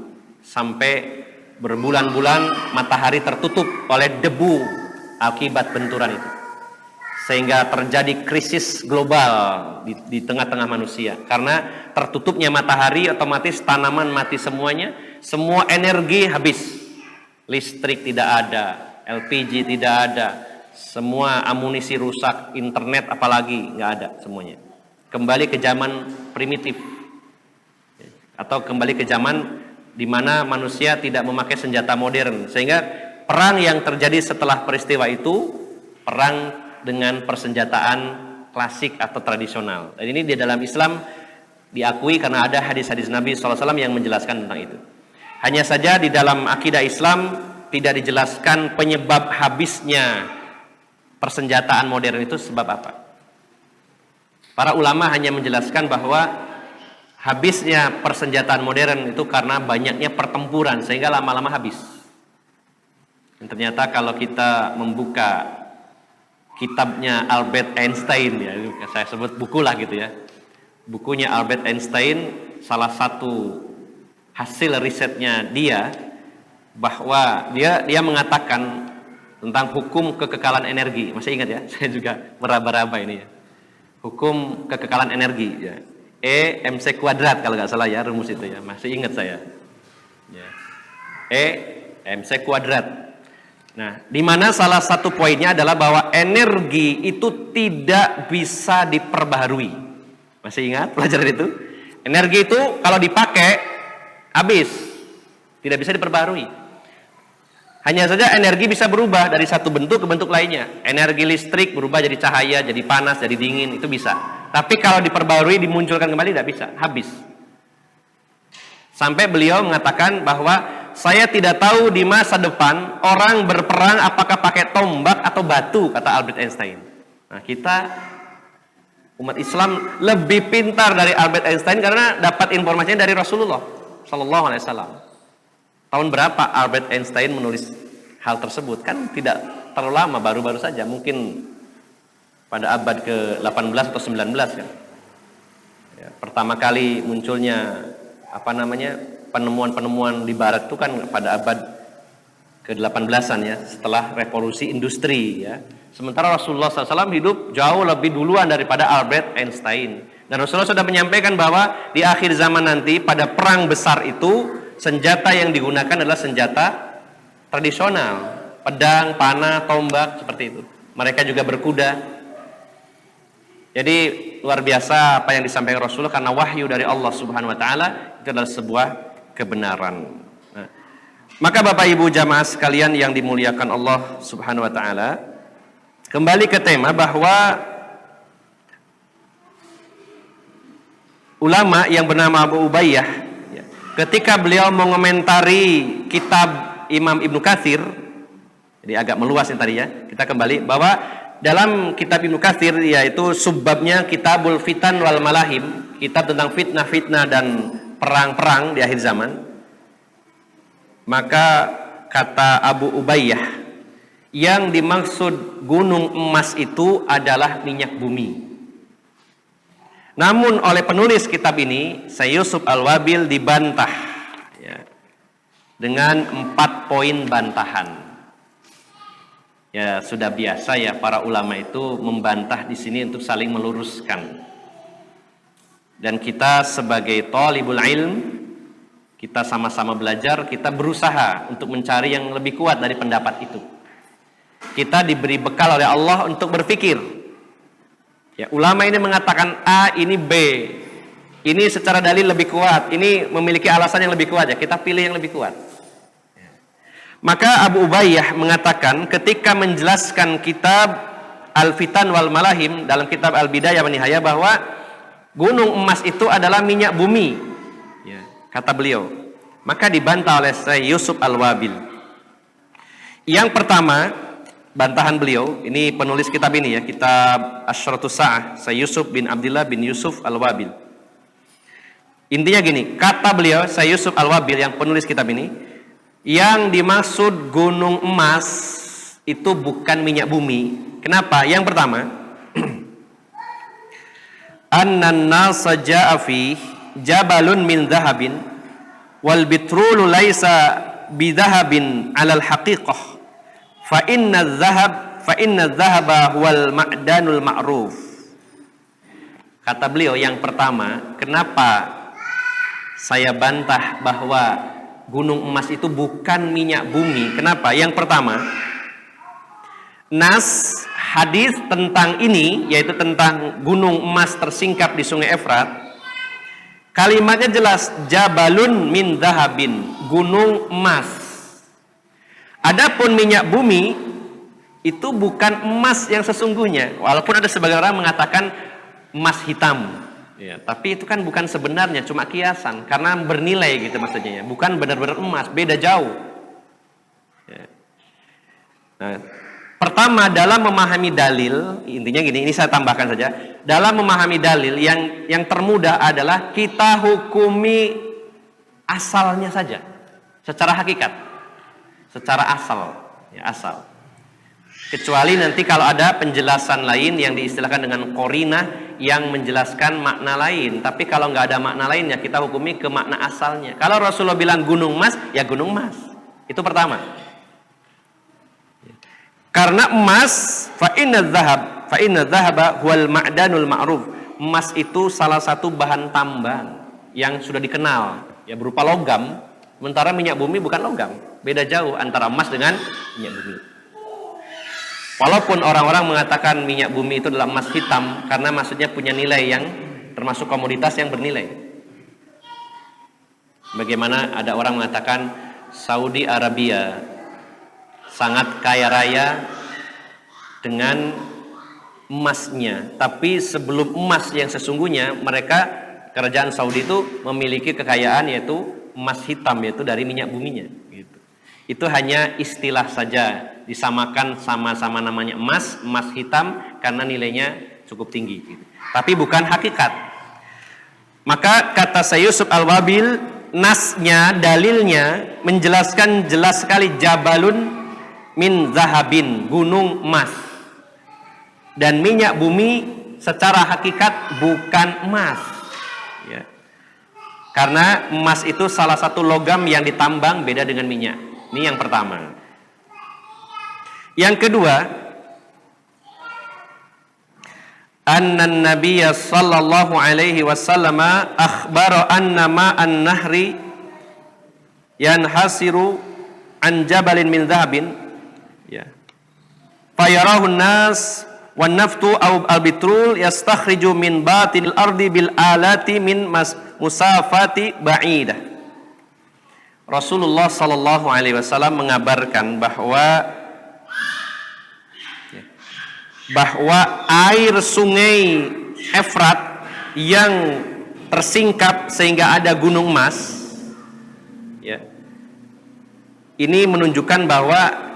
[SPEAKER 1] Sampai berbulan-bulan matahari tertutup oleh debu akibat benturan itu. Sehingga terjadi krisis global di tengah-tengah manusia. Karena tertutupnya matahari, otomatis tanaman mati semuanya, semua energi habis. Listrik tidak ada, LPG tidak ada, semua amunisi rusak, internet apalagi nggak ada semuanya. Kembali ke zaman primitif, atau kembali ke zaman di mana manusia tidak memakai senjata modern. Sehingga perang yang terjadi setelah peristiwa itu perang dengan persenjataan klasik atau tradisional. Dan ini di dalam Islam diakui karena ada hadis-hadis Nabi SAW yang menjelaskan tentang itu. Hanya saja di dalam akidah Islam tidak dijelaskan penyebab habisnya persenjataan modern itu sebab apa. Para ulama hanya menjelaskan bahwa habisnya persenjataan modern itu karena banyaknya pertempuran sehingga lama-lama habis. Dan ternyata kalau kita membuka kitabnya Albert Einstein ya, saya sebut buku lah gitu ya. Bukunya Albert Einstein, salah satu hasil risetnya dia bahwa dia mengatakan tentang hukum kekekalan energi. Masih ingat ya? Saya juga meraba-raba ini ya. Hukum kekekalan energi ya. E MC kuadrat kalau nggak salah ya rumus itu ya. Masih ingat saya. Ya. E MC kuadrat. Nah, di mana salah satu poinnya adalah bahwa energi itu tidak bisa diperbaharui. Masih ingat pelajaran itu? Energi itu kalau dipakai habis, tidak bisa diperbaharui. Hanya saja energi bisa berubah dari satu bentuk ke bentuk lainnya. Energi listrik berubah jadi cahaya, jadi panas, jadi dingin, itu bisa. Tapi kalau diperbaharui, dimunculkan kembali tidak bisa, habis. Sampai beliau mengatakan bahwa saya tidak tahu di masa depan orang berperang apakah pakai tombak atau batu, kata Albert Einstein. Nah, kita umat Islam lebih pintar dari Albert Einstein karena dapat informasinya dari Rasulullah Sallallahu Alaihi Wasallam. Tahun berapa Albert Einstein menulis hal tersebut? Kan tidak terlalu lama, baru-baru saja, mungkin pada abad ke-18 atau 19 kan. Ya, pertama kali munculnya penemuan-penemuan di barat itu kan pada abad ke-18-an ya, setelah revolusi industri ya. Sementara Rasulullah SAW hidup jauh lebih duluan daripada Albert Einstein. Dan Rasulullah sudah menyampaikan bahwa di akhir zaman nanti pada perang besar itu senjata yang digunakan adalah senjata tradisional, pedang, panah, tombak, seperti itu. Mereka juga berkuda. Jadi luar biasa apa yang disampaikan Rasulullah karena wahyu dari Allah Subhanahu wa taala itu adalah sebuah kebenaran. Nah, maka Bapak Ibu jamaah sekalian yang dimuliakan Allah Subhanahu wa taala, kembali ke tema bahwa ulama yang bernama Abu Ubayyah ya, ketika beliau mengomentari kitab Imam Ibnu Katsir, jadi agak meluas yang tadi ya, kita kembali bahwa dalam kitab Ibnu Katsir yaitu subbabnya Kitabul Fitan wal Malahim, kitab tentang fitnah-fitnah dan perang-perang di akhir zaman. Maka kata Abu Ubayyah, yang dimaksud gunung emas itu adalah minyak bumi. Namun oleh penulis kitab ini, Syekh Yusuf Al-Wabil dibantah ya, dengan 4 poin bantahan. Ya sudah biasa ya para ulama itu membantah di sini untuk saling meluruskan. Dan kita sebagai thalibul ilm, kita sama-sama belajar, kita berusaha untuk mencari yang lebih kuat dari pendapat itu. Kita diberi bekal oleh Allah untuk berpikir. Ya, ulama ini mengatakan A, ini B. Ini secara dalil lebih kuat, ini memiliki alasan yang lebih kuat ya, kita pilih yang lebih kuat. Maka Abu Ubayyah mengatakan ketika menjelaskan kitab Al-Fitan wal Malahim dalam kitab Al-Bidayah wa Nihayah bahwa gunung emas itu adalah minyak bumi ya, kata beliau. Maka dibantah oleh Syekh Yusuf Al-Wabil. Yang pertama, bantahan beliau, ini penulis kitab ini ya, kitab Asyratus Sa'ah, Syekh Yusuf bin Abdullah bin Yusuf Al-Wabil. Intinya gini, kata beliau Syekh Yusuf Al-Wabil yang penulis kitab ini, yang dimaksud gunung emas itu bukan minyak bumi. Kenapa? Yang pertama, annan nasa ja'a fi jabalun min dhahabin wal bitrulu laisa bidhahabin 'alal haqiqah fa inna dhahaba huwal ma'danul ma'ruf. Kata beliau yang pertama, kenapa saya bantah bahwa gunung emas itu bukan minyak bumi? Kenapa? Yang pertama, nas hadis tentang ini, yaitu tentang gunung emas tersingkap di Sungai Efrat, kalimatnya jelas, jabalun min dhahabin, gunung emas. Adapun minyak bumi itu bukan emas yang sesungguhnya, walaupun ada sebagian orang mengatakan emas hitam. Ya, tapi itu kan bukan sebenarnya, cuma kiasan karena bernilai gitu maksudnya ya. Bukan benar-benar emas, beda jauh. Ya. Nah, pertama dalam memahami dalil, intinya gini, ini saya tambahkan saja. Dalam memahami dalil yang termudah adalah kita hukumi asalnya saja, secara hakikat, secara asal, ya asal. Kecuali nanti kalau ada penjelasan lain yang diistilahkan dengan qarinah yang menjelaskan makna lain. Tapi kalau nggak ada makna lain ya kita hukumi ke makna asalnya. Kalau Rasulullah bilang gunung emas, ya gunung emas. Itu pertama. Karena emas, fa inna dzahaba huwal ma'danul ma'ruf. Emas itu salah satu bahan tambang yang sudah dikenal, ya berupa logam. Sementara minyak bumi bukan logam. Beda jauh antara emas dengan minyak bumi. Walaupun orang-orang mengatakan minyak bumi itu adalah emas hitam karena maksudnya punya nilai yang termasuk komoditas yang bernilai. Bagaimana ada orang mengatakan Saudi Arabia sangat kaya raya dengan emasnya, tapi sebelum emas yang sesungguhnya, mereka kerajaan Saudi itu memiliki kekayaan yaitu emas hitam, yaitu dari minyak buminya gitu. Itu hanya istilah saja, disamakan sama-sama namanya emas hitam karena nilainya cukup tinggi gitu. Tapi bukan hakikat. Maka kata Sayyid Yusuf Al-Wabil, nasnya, dalilnya menjelaskan jelas sekali, jabalun min zahabin, gunung emas. Dan minyak bumi secara hakikat bukan emas, ya. Karena emas itu salah satu logam yang ditambang, beda dengan minyak. Ini yang pertama. Yang kedua, annan nabiyya sallallahu alaihi wasallam akhbara anna ma'an nahri yanhasiru an jabalin min dhahabin, ya, fayarahu nas wan naftu aw al-bitrul yastakhriju min batinil ardi bil alati min musafati ba'idah. Rasulullah sallallahu alaihi wasallam mengabarkan bahwa air sungai Efrat yang tersingkap sehingga ada gunung emas, ya, ini menunjukkan bahwa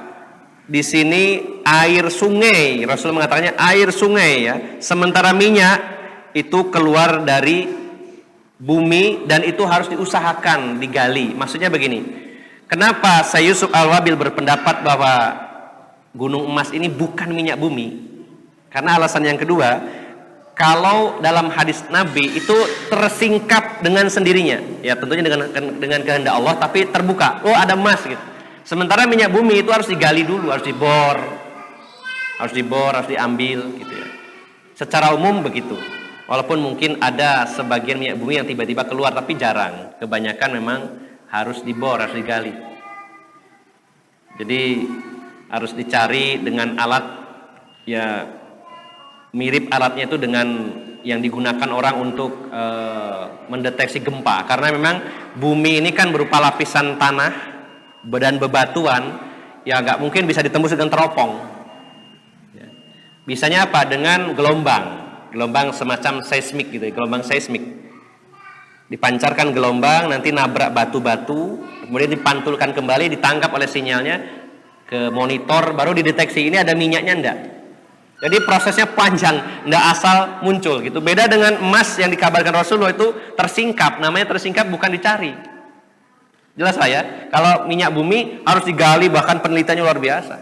[SPEAKER 1] di sini air sungai, Rasul mengatakannya air sungai, ya. Sementara minyak itu keluar dari bumi dan itu harus diusahakan, digali. Maksudnya begini, kenapa Sayyid Yusuf Al-Wabil berpendapat bahwa gunung emas ini bukan minyak bumi? Karena alasan yang kedua, kalau dalam hadis Nabi itu tersingkap dengan sendirinya, ya tentunya dengan kehendak Allah, tapi terbuka, oh ada emas gitu. Sementara minyak bumi itu harus digali dulu, harus dibor, harus diambil gitu ya. Secara umum begitu. Walaupun mungkin ada sebagian minyak bumi yang tiba-tiba keluar, tapi jarang. Kebanyakan memang harus dibor, harus digali. Jadi harus dicari dengan alat, ya mirip alatnya itu dengan yang digunakan orang untuk mendeteksi gempa. Karena memang bumi ini kan berupa lapisan tanah dan bebatuan, ya nggak mungkin bisa ditembus dengan teropong. Ya. Bisanya apa? Dengan gelombang semacam seismik gitu, gelombang seismik. Dipancarkan gelombang, nanti nabrak batu-batu, kemudian dipantulkan kembali, ditangkap oleh sinyalnya ke monitor, baru dideteksi ini ada minyaknya enggak. Jadi prosesnya panjang, enggak asal muncul gitu. Beda dengan emas yang dikabarkan Rasulullah itu tersingkap, namanya tersingkap bukan dicari. Jelas lah ya, kalau minyak bumi harus digali, bahkan penelitiannya luar biasa.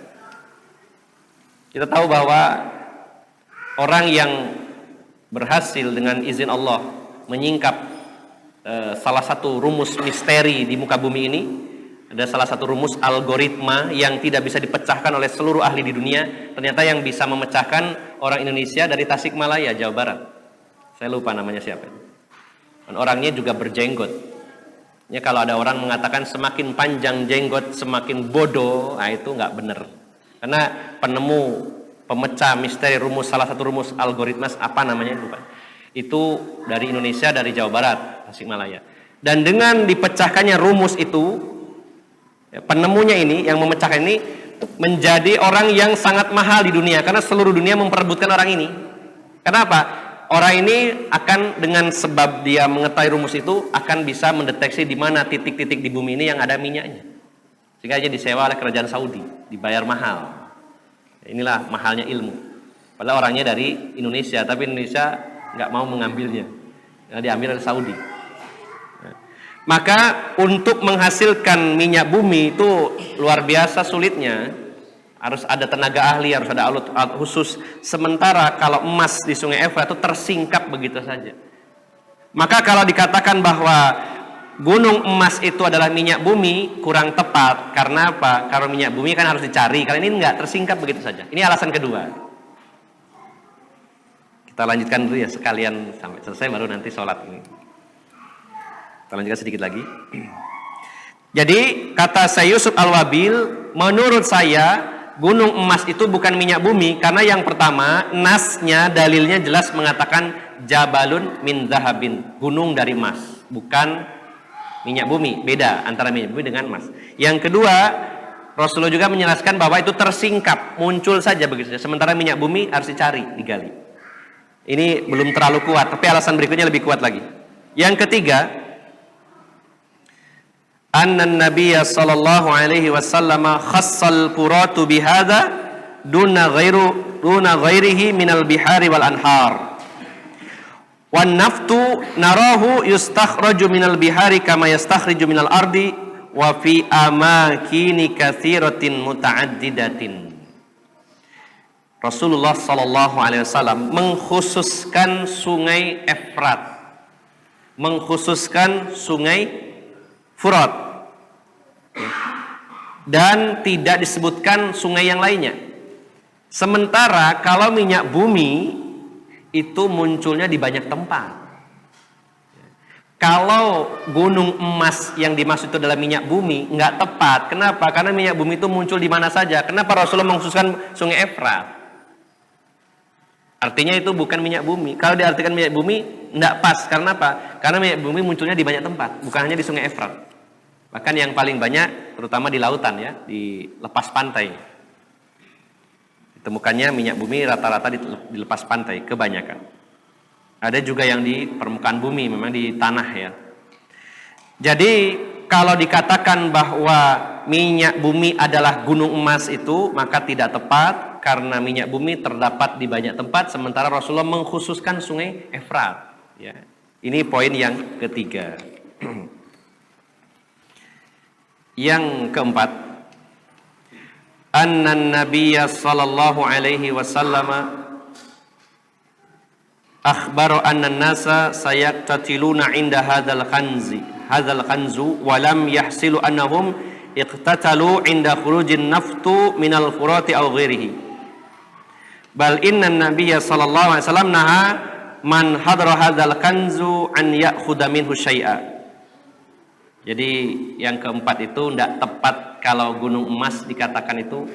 [SPEAKER 1] Kita tahu bahwa orang yang berhasil dengan izin Allah menyingkap salah satu rumus misteri di muka bumi ini, ada salah satu rumus algoritma yang tidak bisa dipecahkan oleh seluruh ahli di dunia. Ternyata yang bisa memecahkan orang Indonesia dari Tasikmalaya, Jawa Barat. Saya lupa namanya siapa. Dan orangnya juga berjenggot. Ya, kalau ada orang mengatakan semakin panjang jenggot semakin bodoh, nah itu nggak benar. Karena penemu, pemecah misteri rumus, salah satu rumus algoritma apa namanya lupa. Itu dari Indonesia, dari Jawa Barat, Tasikmalaya. Dan dengan dipecahkannya rumus itu, ya, penemunya ini, yang memecahkan ini menjadi orang yang sangat mahal di dunia karena seluruh dunia memperebutkan orang ini. Kenapa? Orang ini akan dengan sebab dia mengetahui rumus itu akan bisa mendeteksi di mana titik-titik di bumi ini yang ada minyaknya. Sehingga aja disewa oleh kerajaan Saudi, dibayar mahal. Inilah mahalnya ilmu. Padahal orangnya dari Indonesia, tapi Indonesia nggak mau mengambilnya. Diambil oleh Saudi. Maka untuk menghasilkan minyak bumi itu luar biasa sulitnya. Harus ada tenaga ahli, harus ada alat khusus. Sementara kalau emas di Sungai Efrat itu tersingkap begitu saja. Maka kalau dikatakan bahwa gunung emas itu adalah minyak bumi kurang tepat. Karena apa? Kalau minyak bumi kan harus dicari. Kalau ini enggak, tersingkap begitu saja. Ini alasan kedua. Kita lanjutkan dulu ya, sekalian sampai selesai baru nanti sholat ini. Kita lanjutkan sedikit lagi. Jadi kata Syekh Yusuf Al-Wabil, menurut saya gunung emas itu bukan minyak bumi. Karena yang pertama, nasnya, dalilnya jelas mengatakan Jabalun min zahabin, gunung dari emas, bukan minyak bumi. Beda antara minyak bumi dengan emas. Yang kedua, Rasulullah juga menjelaskan bahwa itu tersingkap, muncul saja begitu saja. Sementara minyak bumi harus dicari, digali. Ini belum terlalu kuat, tapi alasan berikutnya lebih kuat lagi. Yang ketiga, anna Nabiya sallallahu alaihi wasallam khassal furatu bihadza duna ghairihi minal bihari wal anhar. Wan naftu narahu yustakhraju minal bihari kama yastakhriju minal ardi wa fi amakini katsiratin mutaaddidatin. Rasulullah sallallahu alaihi wasallam mengkhususkan sungai Efrat, mengkhususkan sungai Furat, dan tidak disebutkan sungai yang lainnya. Sementara kalau minyak bumi itu munculnya di banyak tempat. Kalau gunung emas yang dimaksud itu adalah minyak bumi, nggak tepat. Kenapa? Karena minyak bumi itu muncul di mana saja. Kenapa Rasulullah mengkhususkan sungai Efrat? Artinya itu bukan minyak bumi. Kalau diartikan minyak bumi, nggak pas. Karena apa? Karena minyak bumi munculnya di banyak tempat, bukan hanya di sungai Efrat. Bahkan yang paling banyak, terutama di lautan ya, di lepas pantai. Ditemukannya minyak bumi rata-rata di lepas pantai, kebanyakan. Ada juga yang di permukaan bumi, memang di tanah ya. Jadi kalau dikatakan bahwa minyak bumi adalah gunung emas itu, maka tidak tepat karena minyak bumi terdapat di banyak tempat, sementara Rasulullah mengkhususkan sungai Efrat. Ya. Ini poin yang ketiga. Yang keempat, anna Nabiyya sallallahu alaihi wasallam akhbara anna an-nasa sayaqtatiluna 'inda hadzal khanzu wa lam yahsilu annahum iqtatalu 'inda khurujin naftu minal furati aw ghairihi bal inna an-nabiyya sallallahu alaihi wasallam naha man hadara hadzal kanzu an ya'khudha minhu syai'a. Jadi yang keempat itu tidak tepat kalau gunung emas dikatakan itu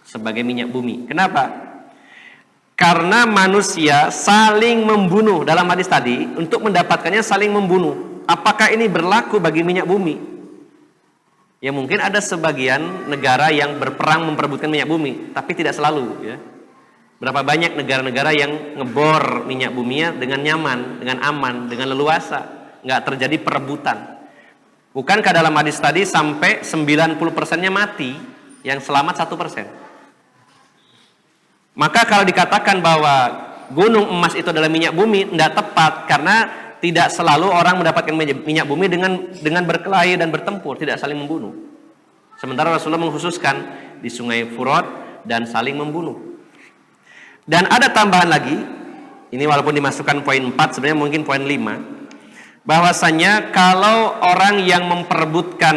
[SPEAKER 1] sebagai minyak bumi. Kenapa? Karena manusia saling membunuh dalam hadis tadi, untuk mendapatkannya saling membunuh. Apakah ini berlaku bagi minyak bumi? Ya mungkin ada sebagian negara yang berperang memperebutkan minyak bumi, tapi tidak selalu ya. Berapa banyak negara-negara yang ngebor minyak buminya dengan nyaman, dengan aman, dengan leluasa, nggak terjadi perebutan. Bukankah dalam hadis tadi sampai 90%-nya mati, yang selamat 1%? Maka kalau dikatakan bahwa gunung emas itu adalah minyak bumi, tidak tepat, karena tidak selalu orang mendapatkan minyak bumi dengan berkelahi dan bertempur, tidak saling membunuh. Sementara Rasulullah mengkhususkan di sungai Furat dan saling membunuh. Dan ada tambahan lagi, ini walaupun dimasukkan poin 4, sebenarnya mungkin poin 5. Bahwasanya kalau orang yang memperebutkan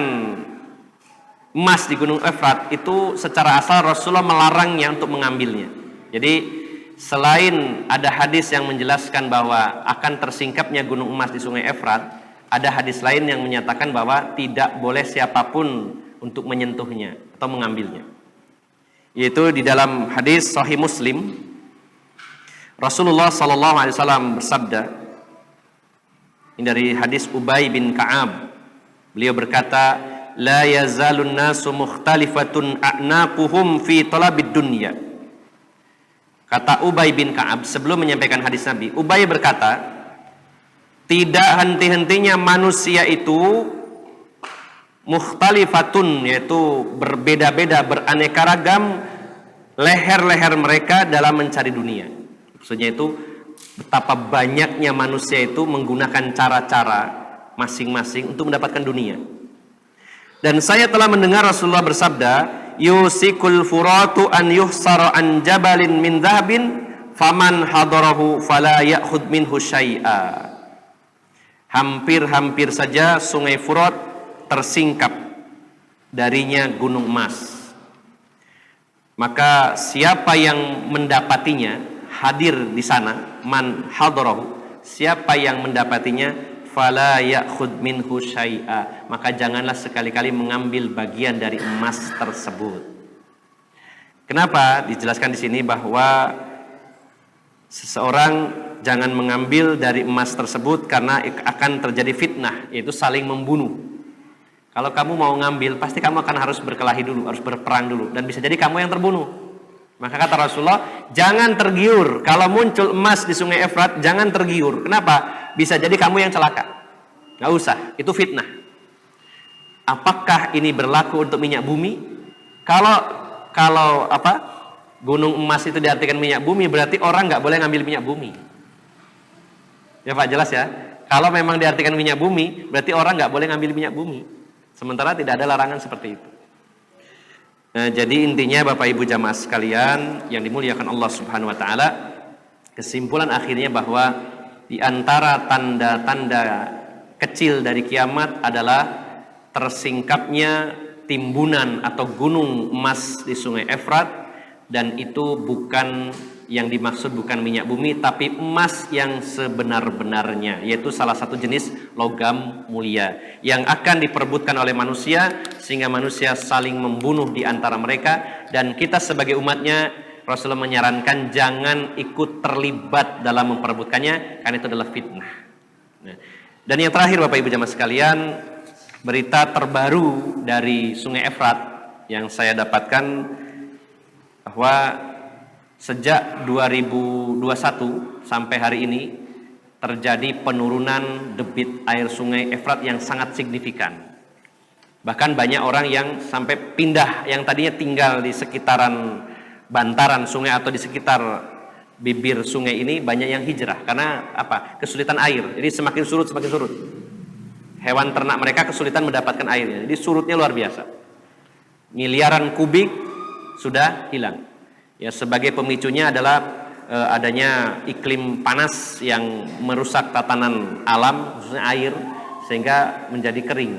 [SPEAKER 1] emas di Gunung Efrat itu secara asal Rasulullah melarangnya untuk mengambilnya. Jadi selain ada hadis yang menjelaskan bahwa akan tersingkapnya gunung emas di Sungai Efrat, ada hadis lain yang menyatakan bahwa tidak boleh siapapun untuk menyentuhnya atau mengambilnya. Yaitu di dalam hadis Sahih Muslim, Rasulullah SAW bersabda, ini dari hadis Ubay bin Ka'ab. Beliau berkata, la yazalun nasu mukhtalifatun a'naquhum fi talabid dunya. Kata Ubay bin Ka'ab sebelum menyampaikan hadis Nabi, Ubay berkata, tidak henti-hentinya manusia itu mukhtalifatun, yaitu berbeda-beda, beraneka ragam leher-leher mereka dalam mencari dunia. Maksudnya itu betapa banyaknya manusia itu menggunakan cara-cara masing-masing untuk mendapatkan dunia. Dan saya telah mendengar Rasulullah bersabda, yusikul furatu an yuhsara an jabalin min dhahabin faman hadarahu fala ya'khud minhu syai'a. hampir-hampir saja Sungai Furat tersingkap darinya gunung emas. Maka siapa yang mendapatinya, hadir di sana, man hadarahu, siapa yang mendapatinya, fala ya'khud minhu syai'a, maka janganlah sekali-kali mengambil bagian dari emas tersebut. Kenapa? Dijelaskan di sini bahwa seseorang jangan mengambil dari emas tersebut karena akan terjadi fitnah, yaitu saling membunuh. Kalau kamu mau ngambil, pasti kamu akan harus berkelahi dulu, harus berperang dulu, dan bisa jadi kamu yang terbunuh. Maka kata Rasulullah, jangan tergiur kalau muncul emas di Sungai Efrat, jangan tergiur. Kenapa? Bisa jadi kamu yang celaka. Gak usah, itu fitnah. Apakah ini berlaku untuk minyak bumi? Kalau gunung emas itu diartikan minyak bumi, berarti orang nggak boleh ngambil minyak bumi. Ya Pak, jelas ya. Kalau memang diartikan minyak bumi, berarti orang nggak boleh ngambil minyak bumi. Sementara tidak ada larangan seperti itu. Nah, jadi intinya Bapak Ibu jamaah sekalian yang dimuliakan Allah Subhanahu Wa Taala, kesimpulan akhirnya bahwa di antara tanda-tanda kecil dari kiamat adalah tersingkapnya timbunan atau gunung emas di Sungai Efrat, dan itu bukan yang dimaksud bukan minyak bumi tapi emas yang sebenar-benarnya, yaitu salah satu jenis logam mulia yang akan diperebutkan oleh manusia sehingga manusia saling membunuh di antara mereka, dan kita sebagai umatnya Rasulullah menyarankan jangan ikut terlibat dalam memperebutkannya karena itu adalah fitnah. Nah, dan yang terakhir Bapak Ibu jamaah sekalian, berita terbaru dari Sungai Efrat yang saya dapatkan bahwa sejak 2021 sampai hari ini terjadi penurunan debit air Sungai Efrat yang sangat signifikan. Bahkan banyak orang yang sampai pindah, yang tadinya tinggal di sekitaran bantaran sungai atau di sekitar bibir sungai ini, banyak yang hijrah karena apa? Kesulitan air. Jadi semakin surut. Hewan ternak mereka kesulitan mendapatkan airnya. Jadi surutnya luar biasa. Miliaran kubik sudah hilang. Ya, sebagai pemicunya adalah adanya iklim panas yang merusak tatanan alam, khususnya air, sehingga menjadi kering.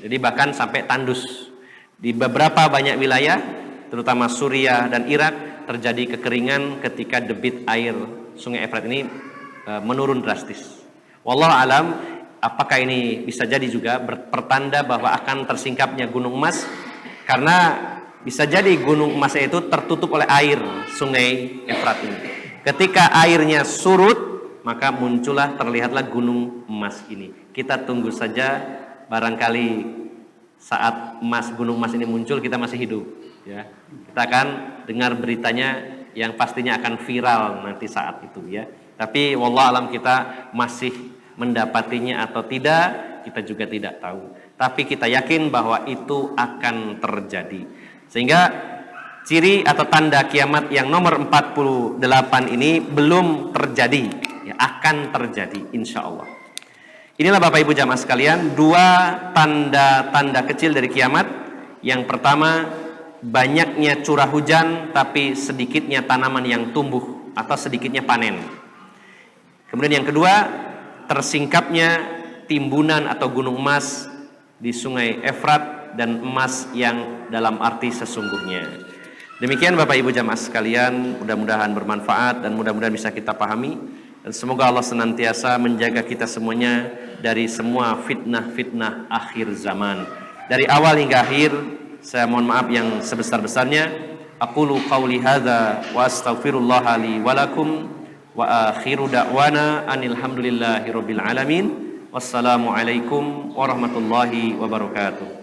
[SPEAKER 1] Jadi bahkan sampai tandus. Di beberapa banyak wilayah, terutama Suriah dan Irak, terjadi kekeringan ketika debit air Sungai Efrat ini menurun drastis. Wallahu alam, apakah ini bisa jadi juga pertanda bahwa akan tersingkapnya gunung emas, karena bisa jadi gunung emas itu tertutup oleh air Sungai Efrat ini. Ketika airnya surut, maka muncullah, terlihatlah gunung emas ini. Kita tunggu saja, barangkali saat gunung emas ini muncul kita masih hidup, ya. Kita akan dengar beritanya yang pastinya akan viral nanti saat itu, ya. Tapi wallah alam kita masih mendapatinya atau tidak, kita juga tidak tahu. Tapi kita yakin bahwa itu akan terjadi. Sehingga ciri atau tanda kiamat yang nomor 48 ini belum terjadi, ya, akan terjadi insya Allah. Inilah Bapak Ibu jamaah sekalian, dua tanda-tanda kecil dari kiamat. Yang pertama, banyaknya curah hujan tapi sedikitnya tanaman yang tumbuh atau sedikitnya panen. Kemudian yang kedua, tersingkapnya timbunan atau gunung emas di Sungai Efrat, dan emas yang dalam arti sesungguhnya. Demikian Bapak Ibu jamaah sekalian, mudah-mudahan bermanfaat dan mudah-mudahan bisa kita pahami, dan semoga Allah senantiasa menjaga kita semuanya dari semua fitnah-fitnah akhir zaman. Dari awal hingga akhir, saya mohon maaf yang sebesar-besarnya. Aqulu qauli hadza wa astaghfirullaha li wa lakum wa akhiru da'wana anil hamdulillahi rabbil alamin. Wassalamualaikum warahmatullahi wabarakatuh.